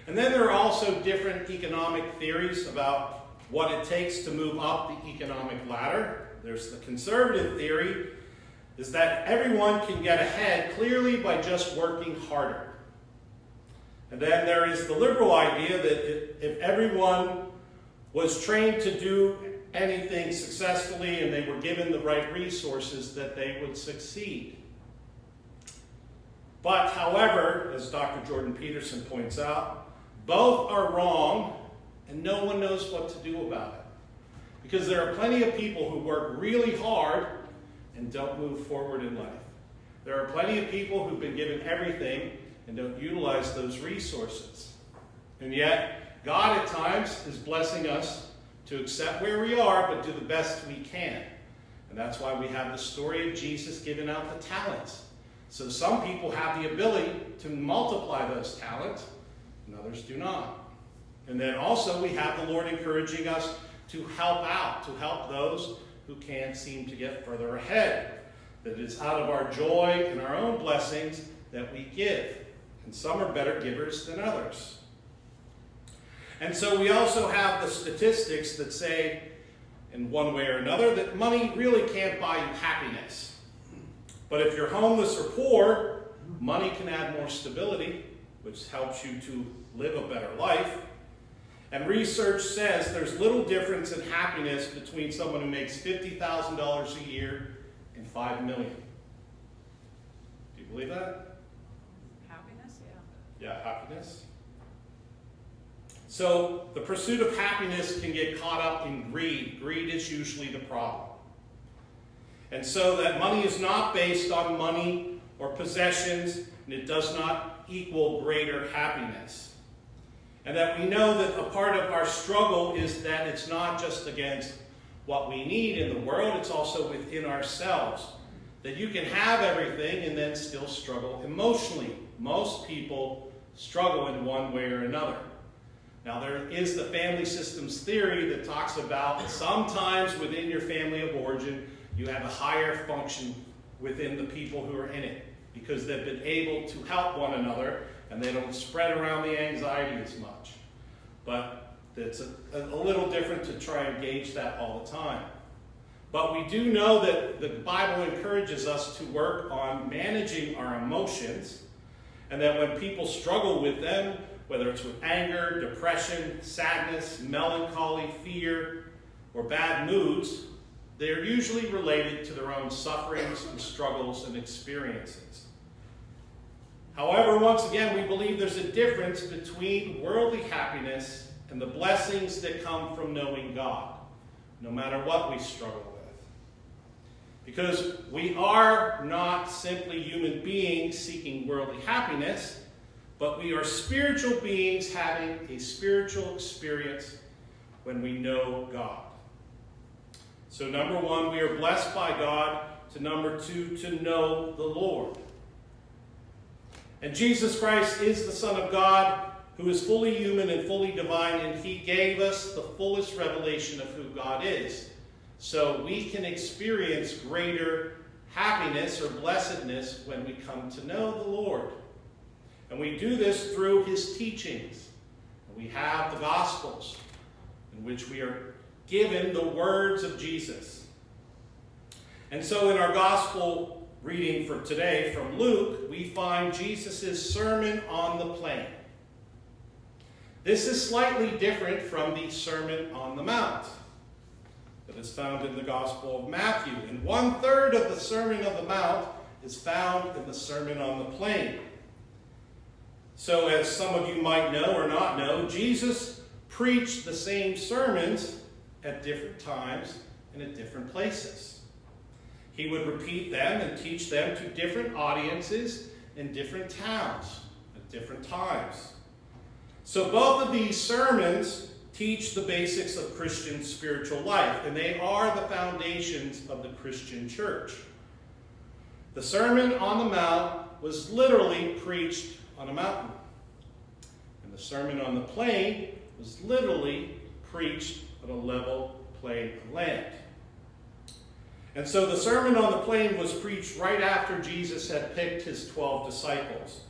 And then there are also different economic theories about what it takes to move up the economic ladder. There's the conservative theory, is that everyone can get ahead clearly by just working harder. And then there is the liberal idea that if everyone was trained to do anything successfully and they were given the right resources, that they would succeed. But, however, as Dr. Jordan Peterson points out, both are wrong and no one knows what to do about it. Because there are plenty of people who work really hard and don't move forward in life. There are plenty of people who've been given everything and don't utilize those resources. And yet, God at times is blessing us to accept where we are, but do the best we can. And that's why we have the story of Jesus giving out the talents. So some people have the ability to multiply those talents, and others do not. And then also we have the Lord encouraging us to help out, to help those who can't seem to get further ahead. That it's out of our joy and our own blessings that we give. And some are better givers than others. And so we also have the statistics that say, in one way or another, that money really can't buy you happiness. But if you're homeless or poor, money can add more stability, which helps you to live a better life. And research says there's little difference in happiness between someone who makes $50,000 a year and $5 million. Do you believe that? Happiness, yeah. Yeah, happiness. So the pursuit of happiness can get caught up in greed. Greed is usually the problem. And so that money is not based on money or possessions, and it does not equal greater happiness. And that we know that a part of our struggle is that it's not just against what we need in the world, it's also within ourselves. That you can have everything and then still struggle emotionally. Most people struggle in one way or another. Now there is the family systems theory that talks about sometimes within your family of origin, you have a higher function within the people who are in it because they've been able to help one another and they don't spread around the anxiety as much. But it's a little different to try and gauge that all the time. But we do know that the Bible encourages us to work on managing our emotions, and that when people struggle with them, whether it's with anger, depression, sadness, melancholy, fear, or bad moods, they're usually related to their own sufferings and struggles and experiences. However, once again, we believe there's a difference between worldly happiness and the blessings that come from knowing God, no matter what we struggle with. Because we are not simply human beings seeking worldly happiness, but we are spiritual beings having a spiritual experience when we know God. So number one, we are blessed by God. To number two, to know the Lord. And Jesus Christ is the Son of God, who is fully human and fully divine, and he gave us the fullest revelation of who God is. So we can experience greater happiness or blessedness when we come to know the Lord. And we do this through his teachings. We have the Gospels, in which we are given the words of Jesus. And so in our Gospel reading for today from Luke, we find Jesus' Sermon on the Plain. This is slightly different from the Sermon on the Mount that is found in the Gospel of Matthew. And 1/3 of the Sermon on the Mount is found in the Sermon on the Plain. So as some of you might know or not know, Jesus preached the same sermons at different times and at different places. He would repeat them and teach them to different audiences in different towns at different times. So both of these sermons teach the basics of Christian spiritual life, and they are the foundations of the Christian church. The Sermon on the Mount was literally preached on a mountain, and the Sermon on the Plain was literally preached on a level plain of land. And so the Sermon on the Plain was preached right after Jesus had picked his 12 disciples.